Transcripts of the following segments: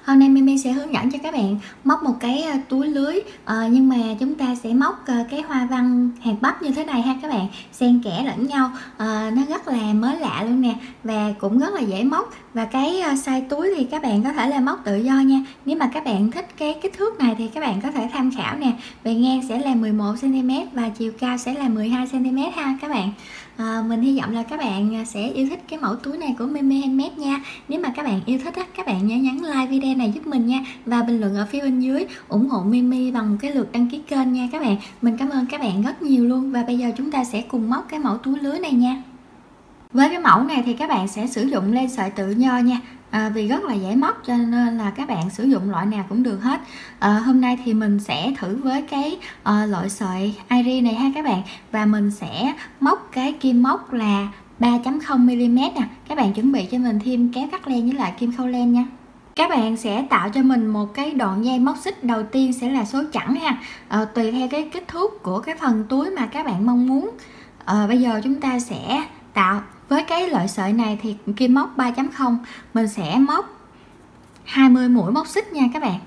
Hôm nay Mimi sẽ hướng dẫn cho các bạn móc một cái túi lưới, nhưng mà chúng ta sẽ móc cái hoa văn hạt bắp như thế này ha các bạn, xen kẽ lẫn nhau. Nó rất là mới lạ luôn nè, và cũng rất là dễ móc. Và cái size túi thì các bạn có thể là móc tự do nha. Nếu mà các bạn thích cái kích thước này thì các bạn có thể tham khảo nè. Bề ngang sẽ là 11 cm và chiều cao sẽ là 12 cm ha các bạn. Mình hy vọng là các bạn sẽ yêu thích cái mẫu túi này của Mimi Handmade nha. Nếu mà các bạn yêu thích các bạn nhớ nhấn like video này giúp mình nha, và bình luận ở phía bên dưới ủng hộ Mimi bằng một cái lượt đăng ký kênh nha các bạn. Mình cảm ơn các bạn rất nhiều luôn. Và bây giờ chúng ta sẽ cùng móc cái mẫu túi lưới này nha. Với cái mẫu này thì các bạn sẽ sử dụng len sợi tự nho nha, vì rất là dễ móc cho nên là các bạn sử dụng loại nào cũng được hết. Hôm nay thì mình sẽ thử với cái loại sợi Airi này ha các bạn, và mình sẽ móc cái kim móc là 3.0 mm nè. Các bạn chuẩn bị cho mình thêm kéo cắt len với lại kim khâu len nha. Các bạn sẽ tạo cho mình một cái đoạn dây móc xích, đầu tiên sẽ là số chẵn ha, tùy theo cái kích thước của cái phần túi mà các bạn mong muốn. Bây giờ chúng ta sẽ tạo với cái loại sợi này thì kim móc 3.0 mình sẽ móc 20 mũi móc xích nha các bạn.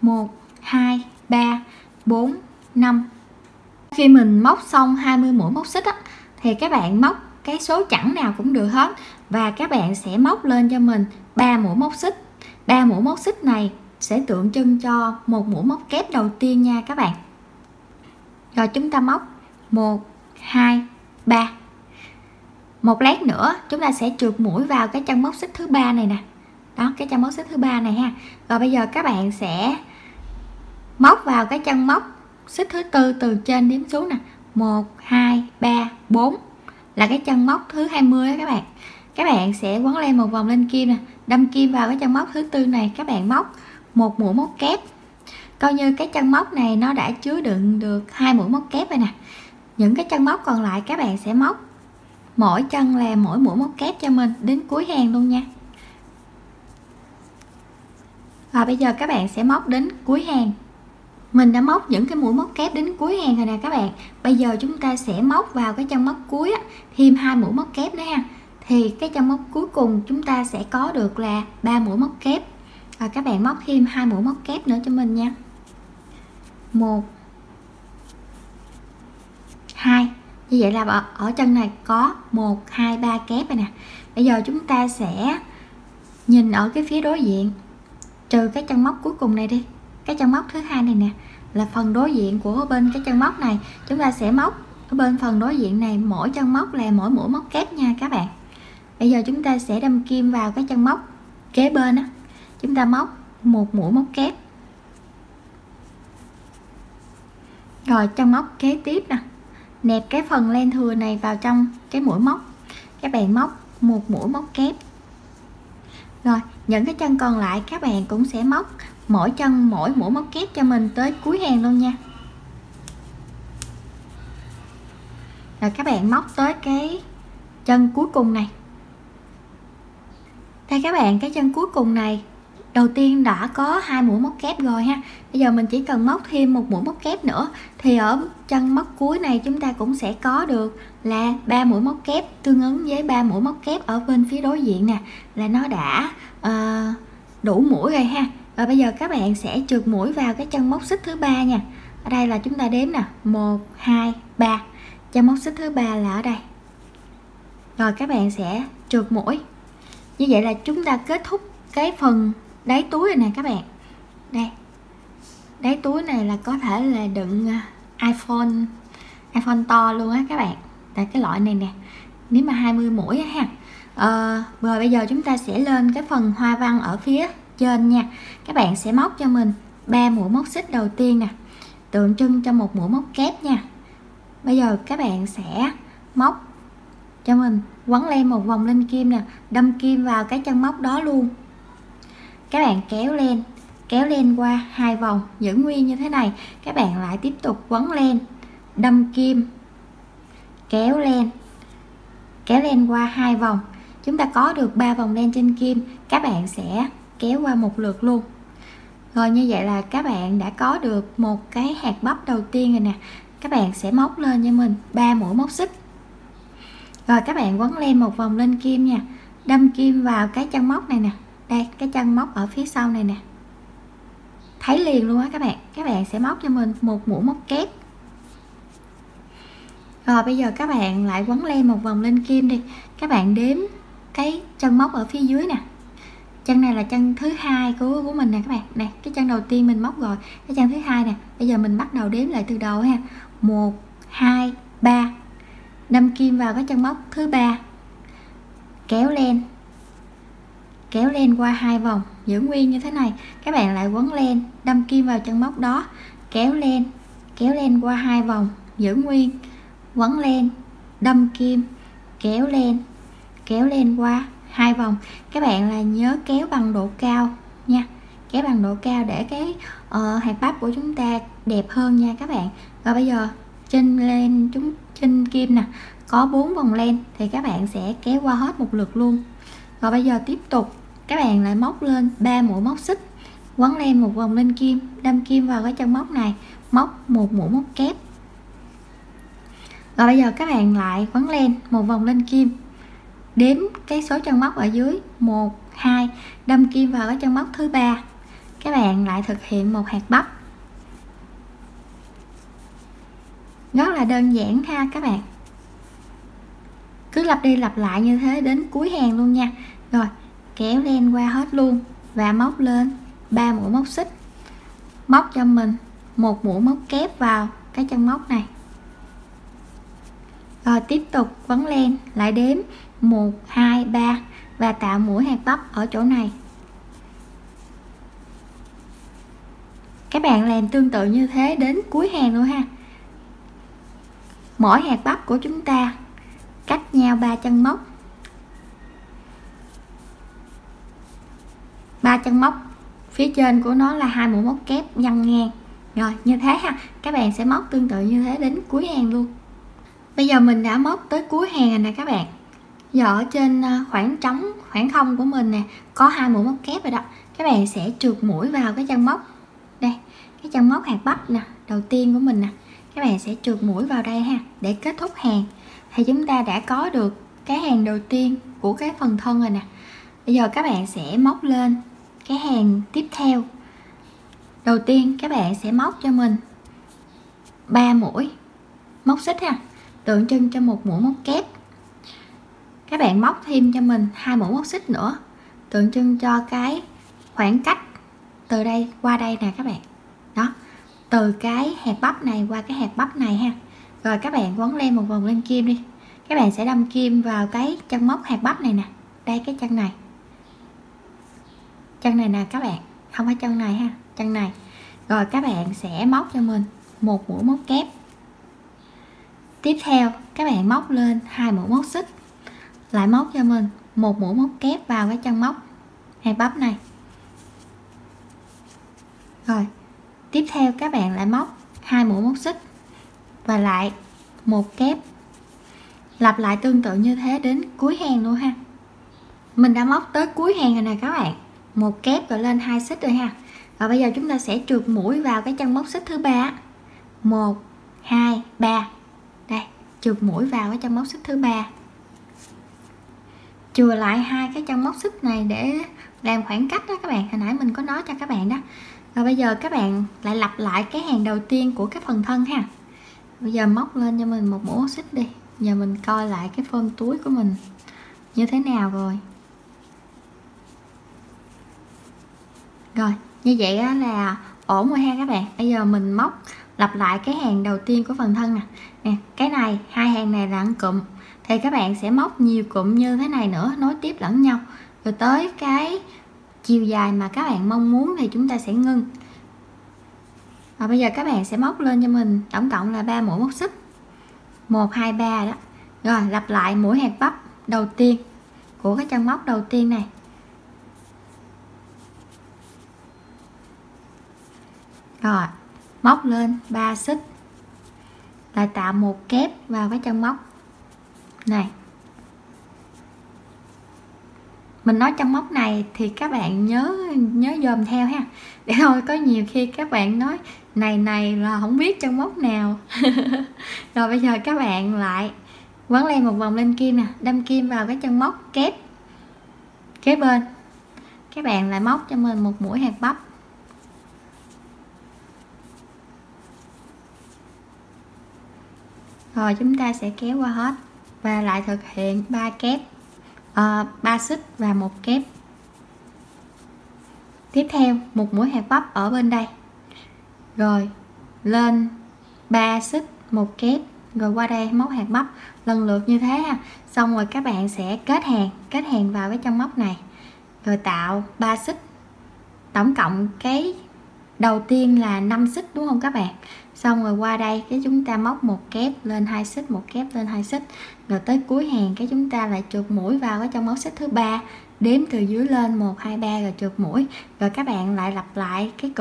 1 2 3 4 5. Khi mình móc xong 20 mũi móc xích á, thì các bạn móc cái số chẵn nào cũng được hết, và các bạn sẽ móc lên cho mình 3 mũi móc xích. 3 mũi móc xích này sẽ tượng trưng cho một mũi móc kép đầu tiên nha các bạn. Rồi chúng ta móc 1 2 3. Một lát nữa chúng ta sẽ trượt mũi vào cái chân móc xích thứ ba này nè. Đó, cái chân móc xích thứ ba này ha. Rồi bây giờ các bạn sẽ móc vào cái chân móc xích thứ tư từ trên đếm xuống nè. 1 2 3 4 là cái chân móc thứ 20 đó các bạn. Các bạn sẽ quấn len một vòng lên kim nè, đâm kim vào cái chân móc thứ tư này, các bạn móc một mũi móc kép. Coi như cái chân móc này nó đã chứa đựng được 2 mũi móc kép rồi nè. Những cái chân móc còn lại các bạn sẽ móc mỗi chân là mỗi mũi móc kép cho mình đến cuối hàng luôn nha. Và bây giờ các bạn sẽ móc đến cuối hàng. Mình đã móc những cái mũi móc kép đến cuối hàng rồi nè các bạn. Bây giờ chúng ta sẽ móc vào cái chân móc cuối á, thêm 2 mũi móc kép nữa ha. Thì cái chân móc cuối cùng chúng ta sẽ có được là 3 mũi móc kép. Và các bạn móc thêm 2 mũi móc kép nữa cho mình nha. 1 2. Như vậy là ở chân này có 1 2 3 kép rồi nè. Bây giờ chúng ta sẽ nhìn ở cái phía đối diện, trừ cái chân móc cuối cùng này đi. Cái chân móc thứ hai này nè là phần đối diện của bên cái chân móc này. Chúng ta sẽ móc ở bên phần đối diện này mỗi chân móc là mỗi mũi móc kép nha các bạn. Bây giờ chúng ta sẽ đâm kim vào cái chân móc kế bên á. Chúng ta móc một mũi móc kép. Rồi chân móc kế tiếp nè, nẹp cái phần len thừa này vào trong cái mũi móc. Các bạn móc một mũi móc kép. Rồi những cái chân còn lại các bạn cũng sẽ móc mỗi chân mỗi mũi móc kép cho mình tới cuối hàng luôn nha. Rồi các bạn móc tới cái chân cuối cùng này. Đây các bạn, cái chân cuối cùng này đầu tiên đã có 2 mũi móc kép rồi ha. Bây giờ mình chỉ cần móc thêm một mũi móc kép nữa thì ở chân móc cuối này chúng ta cũng sẽ có được là 3 mũi móc kép, tương ứng với 3 mũi móc kép ở bên phía đối diện nè, là nó đã đủ mũi rồi ha. Và bây giờ các bạn sẽ trượt mũi vào cái chân móc xích thứ ba nha. Ở đây là chúng ta đếm nè, 1 2 3. Chân móc xích thứ ba là ở đây. Rồi các bạn sẽ trượt mũi. Như vậy là chúng ta kết thúc cái phần đáy túi này nè các bạn. Đây, đáy túi này là có thể là đựng iPhone to luôn á các bạn. Tại cái loại này nè, nếu mà 20 mũi á ha. Rồi bây giờ chúng ta sẽ lên cái phần hoa văn ở phía trên nha. Các bạn sẽ móc cho mình 3 mũi móc xích đầu tiên nè, tượng trưng cho một mũi móc kép nha. Bây giờ các bạn sẽ móc cho mình, quấn len một vòng lên kim nè, đâm kim vào cái chân móc đó luôn. Các bạn kéo len qua 2 vòng giữ nguyên như thế này. Các bạn lại tiếp tục quấn len, đâm kim, kéo len qua 2 vòng. Chúng ta có được 3 vòng len trên kim. Các bạn sẽ kéo qua một lượt luôn. Rồi như vậy là các bạn đã có được một cái hạt bắp đầu tiên rồi nè. Các bạn sẽ móc lên cho mình 3 mũi móc xích. Rồi các bạn quấn len một vòng lên kim nha, đâm kim vào cái chân móc này nè. Đây, cái chân móc ở phía sau này nè. thấy liền luôn á các bạn sẽ móc cho mình một mũi móc kép. Rồi bây giờ các bạn lại quấn len một vòng lên kim đi. Các bạn đếm cái chân móc ở phía dưới nè. Chân này là chân thứ hai của mình nè các bạn. Nè, cái chân đầu tiên mình móc rồi, cái chân thứ hai nè. Bây giờ mình bắt đầu đếm lại từ đầu ha. 1 2 3. Đâm kim vào cái chân móc thứ ba. Kéo len qua 2 vòng, giữ nguyên như thế này. Các bạn lại quấn len, đâm kim vào chân móc đó, kéo len qua 2 vòng, giữ nguyên, quấn len, đâm kim, kéo len qua 2 vòng. Các bạn là nhớ kéo bằng độ cao nha, kéo bằng độ cao để cái hạt bắp của chúng ta đẹp hơn nha các bạn. Rồi bây giờ trên kim nè có 4 vòng len thì các bạn sẽ kéo qua hết một lượt luôn. Rồi bây giờ tiếp tục các bạn lại móc lên 3 mũi móc xích, quấn len một vòng lên kim, đâm kim vào cái chân móc này, móc một mũi móc kép. Rồi bây giờ các bạn lại quấn len một vòng lên kim, đếm cái số chân móc ở dưới 1 2, đâm kim vào cái chân móc thứ ba. Các bạn lại thực hiện một hạt bắp. Rất là đơn giản ha các bạn, cứ lặp đi lặp lại như thế đến cuối hàng luôn nha. Rồi kéo len qua hết luôn và móc lên 3 mũi móc xích, móc cho mình một mũi móc kép vào cái chân móc này. Rồi tiếp tục quấn len, lại đếm 1 2 3 và tạo mũi hạt bắp ở chỗ này. Các bạn làm tương tự như thế đến cuối hàng luôn ha. Mỗi hạt bắp của chúng ta cách nhau 3 chân móc. 3 chân móc phía trên của nó là 2 mũi móc kép văng ngang. Rồi như thế ha, các bạn sẽ móc tương tự như thế đến cuối hàng luôn. Bây giờ mình đã móc tới cuối hàng rồi nè các bạn. Giờ ở trên khoảng trống, khoảng không của mình nè có 2 mũi móc kép rồi đó. Các bạn sẽ trượt mũi vào cái chân móc đây, cái chân móc hạt bắp nè đầu tiên của mình nè. Các bạn sẽ trượt mũi vào đây ha để kết thúc hàng. Thì chúng ta đã có được cái hàng đầu tiên của cái phần thân rồi nè. Bây giờ các bạn sẽ móc lên cái hàng tiếp theo. Đầu tiên các bạn sẽ móc cho mình 3 mũi móc xích ha, tượng trưng cho một mũi móc kép. Các bạn móc thêm cho mình 2 mũi móc xích nữa, tượng trưng cho cái khoảng cách từ đây qua đây nè các bạn. Đó, từ cái hạt bắp này qua cái hạt bắp này ha. Rồi các bạn quấn len một vòng lên kim đi. Các bạn sẽ đâm kim vào cái chân móc hạt bắp này nè. Đây, cái chân này. Chân này nè các bạn, không phải chân này ha, chân này. Rồi các bạn sẽ móc cho mình một mũi móc kép. Tiếp theo các bạn móc lên 2 mũi móc xích, lại móc cho mình một mũi móc kép vào cái chân móc hạt bắp này. Rồi tiếp theo các bạn lại móc 2 mũi móc xích và lại một kép. Lặp lại tương tự như thế đến cuối hàng luôn ha. Mình đã móc tới cuối hàng rồi nè các bạn, một kép rồi lên 2 xích rồi ha. Và bây giờ chúng ta sẽ trượt mũi vào cái chân móc xích thứ ba. 1 2 3. Đây, trượt mũi vào cái chân móc xích thứ ba. Chừa lại hai cái chân móc xích này để làm khoảng cách đó các bạn, hồi nãy mình có nói cho các bạn đó. Rồi bây giờ các bạn lại lặp lại cái hàng đầu tiên của cái phần thân ha. Bây giờ móc lên cho mình một mũi móc xích đi. Giờ mình coi lại cái phơm túi của mình như thế nào rồi. Rồi, như vậy là ổn rồi ha các bạn. Bây giờ mình móc lặp lại cái hàng đầu tiên của phần thân nè. Nè, cái này, hai hàng này là một cụm. Thì các bạn sẽ móc nhiều cụm như thế này nữa, nối tiếp lẫn nhau. Rồi tới cái chiều dài mà các bạn mong muốn thì chúng ta sẽ ngưng. Và bây giờ các bạn sẽ móc lên cho mình tổng cộng là 3 mũi móc xích. 1 2 3 đó. Rồi lặp lại mũi hạt bắp đầu tiên của cái chân móc đầu tiên này. Rồi, móc lên 3 xích. Lại tạo một kép vào cái chân móc này. Mình nói chân móc này thì các bạn nhớ dòm theo ha. Để thôi có nhiều khi các bạn nói này là không biết chân móc nào. Rồi bây giờ các bạn lại quấn len một vòng lên kim nè, đâm kim vào cái chân móc kép kế bên. Các bạn lại móc cho mình một mũi hạt bắp. Rồi chúng ta sẽ kéo qua hết và lại thực hiện 3 kép, 3 xích và 1 kép. Tiếp theo một mũi hạt bắp ở bên đây, rồi lên 3 xích 1 kép, rồi qua đây móc hạt bắp lần lượt như thế ha. Xong rồi các bạn sẽ kết hàng vào cái trong móc này, rồi tạo 3 xích. Tổng cộng cái đầu tiên là 5 xích đúng không các bạn? Xong rồi qua đây cái chúng ta móc 1 kép lên 2 xích, 1 kép lên 2 xích, rồi tới cuối hàng cái chúng ta lại trượt mũi vào cái trong móc xích thứ 3, đếm từ dưới lên 1 2 3 rồi trượt mũi. Rồi các bạn lại lặp lại cái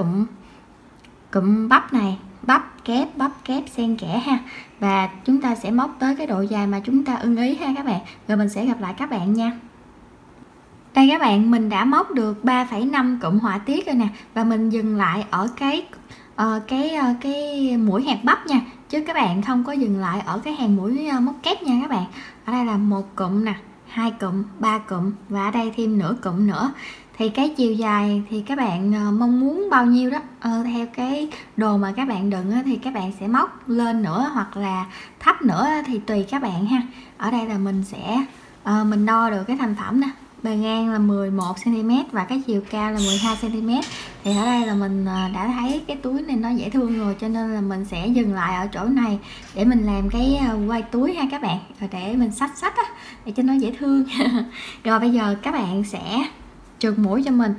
cụm bắp này, bắp kép xen kẽ ha. Và chúng ta sẽ móc tới cái độ dài mà chúng ta ưng ý ha các bạn. Rồi mình sẽ gặp lại các bạn nha. Đây các bạn, mình đã móc được 3,5 cụm họa tiết rồi nè, và mình dừng lại ở cái mũi hạt bắp nha, chứ các bạn không có dừng lại ở cái hàng mũi móc kép nha các bạn. Ở đây là 1 cụm nè, 2 cụm, 3 cụm và ở đây thêm nửa cụm nữa. Thì cái chiều dài thì các bạn mong muốn bao nhiêu đó, theo cái đồ mà các bạn đựng thì các bạn sẽ móc lên nữa hoặc là thấp nữa thì tùy các bạn ha. Ở đây là mình sẽ mình đo được cái thành phẩm nè, bề ngang là 11 cm và cái chiều cao là 12 cm. Thì ở đây là mình đã thấy cái túi này nó dễ thương rồi, cho nên là mình sẽ dừng lại ở chỗ này để mình làm cái quay túi ha các bạn, rồi để mình xách á để cho nó dễ thương. Rồi bây giờ các bạn sẽ trượt mũi cho mình,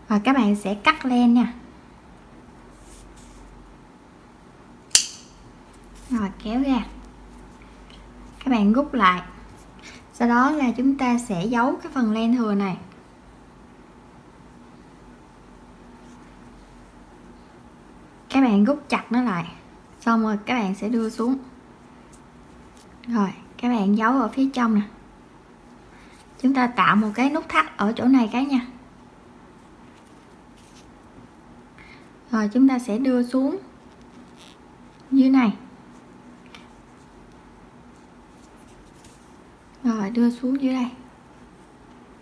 và các bạn sẽ cắt len nha, rồi kéo ra, các bạn rút lại. Sau đó là chúng ta sẽ giấu cái phần len thừa này, các bạn rút chặt nó lại, xong rồi các bạn sẽ đưa xuống, rồi các bạn giấu ở phía trong nè. Chúng ta tạo một cái nút thắt ở chỗ này cái nha, rồi chúng ta sẽ đưa xuống dưới này, rồi đưa xuống dưới đây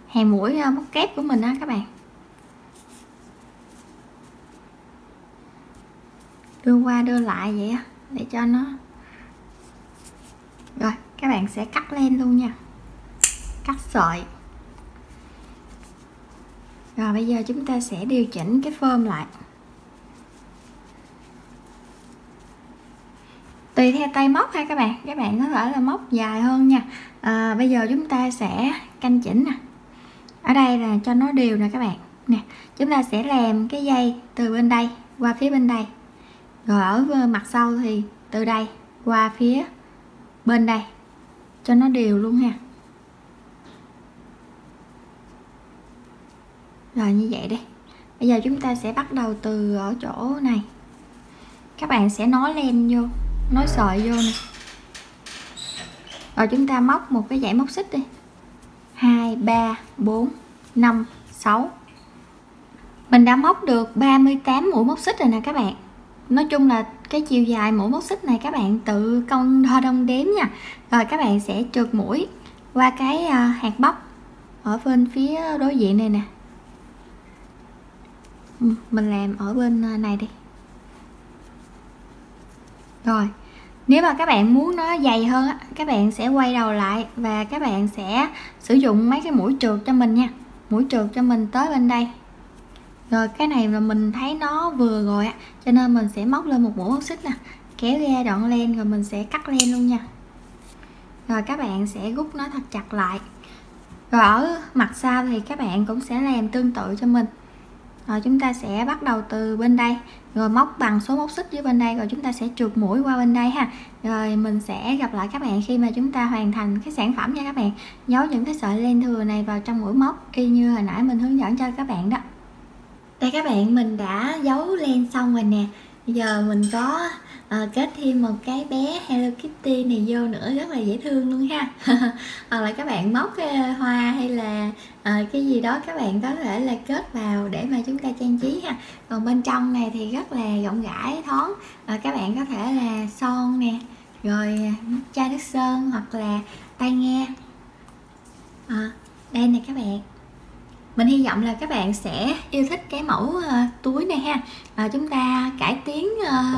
hàng mũi móc kép của mình á các bạn, đưa qua đưa lại vậy á để cho nó. Rồi các bạn sẽ cắt len luôn nha, cắt sợi. Rồi bây giờ chúng ta sẽ điều chỉnh cái phơm lại tùy theo tay móc ha các bạn có thể là móc dài hơn nha. Bây giờ chúng ta sẽ canh chỉnh nè, ở đây là cho nó đều nè các bạn nè. Chúng ta sẽ làm cái dây từ bên đây qua phía bên đây, rồi ở mặt sau thì từ đây qua phía bên đây cho nó đều luôn ha. Rồi như vậy đi. Bây giờ chúng ta sẽ bắt đầu từ ở chỗ này, các bạn sẽ nối len vô, nối sợi vô nè, rồi chúng ta móc một cái dãy móc xích đi, 2 3 4 5 6. Mình đã móc được 38 mũi móc xích rồi nè các bạn. Nói chung là cái chiều dài mũi móc xích này các bạn tự đo đong đếm nha. Rồi các bạn sẽ trượt mũi qua cái hạt bắp ở bên phía đối diện này nè. Mình làm ở bên này đi. Rồi nếu mà các bạn muốn nó dày hơn á, các bạn sẽ quay đầu lại và các bạn sẽ sử dụng mấy cái mũi trượt cho mình nha. Mũi trượt cho mình tới bên đây. Rồi cái này là mình thấy nó vừa rồi á, cho nên mình sẽ móc lên một mũi móc xích nè, kéo ra đoạn len rồi mình sẽ cắt len luôn nha. Rồi các bạn sẽ rút nó thật chặt lại. Rồi ở mặt sau thì các bạn cũng sẽ làm tương tự cho mình. Rồi chúng ta sẽ bắt đầu từ bên đây, rồi móc bằng số móc xích dưới bên đây, rồi chúng ta sẽ trượt mũi qua bên đây ha. Rồi mình sẽ gặp lại các bạn khi mà chúng ta hoàn thành cái sản phẩm nha các bạn. Giấu những cái sợi len thừa này vào trong mũi móc y như hồi nãy mình hướng dẫn cho các bạn đó. Đây các bạn, mình đã giấu len xong rồi nè. Bây giờ mình có kết thêm một cái bé Hello Kitty này vô nữa, rất là dễ thương luôn ha. Hoặc là các bạn móc cái hoa hay là cái gì đó các bạn có thể là kết vào để mà chúng ta trang trí ha. Còn bên trong này thì rất là rộng rãi thoáng, các bạn có thể là son nè, rồi chai nước sơn hoặc là tai nghe. Đây nè các bạn, Mình hy vọng là các bạn sẽ yêu thích cái mẫu túi này ha. Chúng ta cải tiến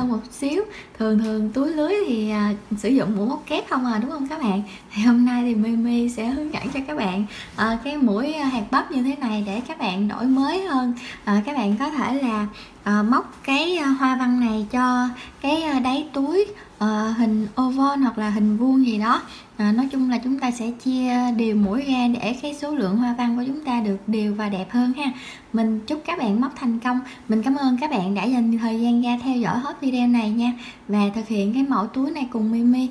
một xíu. Thường túi lưới thì sử dụng mũi móc kép không đúng không các bạn? Thì hôm nay thì Mimi sẽ hướng dẫn cho các bạn cái mũi hạt bắp như thế này để các bạn đổi mới hơn. Các bạn có thể là móc cái hoa văn này cho cái đáy túi hình oval hoặc là hình vuông gì đó. Nói chung là chúng ta sẽ chia đều mũi ra để cái số lượng hoa văn của chúng ta được đều và đẹp hơn ha. Mình chúc các bạn móc thành công. Mình cảm ơn các bạn đã dành thời gian ra theo dõi hết video này nha, và thực hiện cái mẫu túi này cùng Mimi.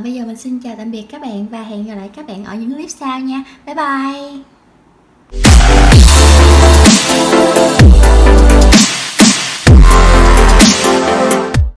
Bây giờ mình xin chào tạm biệt các bạn và hẹn gặp lại các bạn ở những clip sau nha. Bye bye.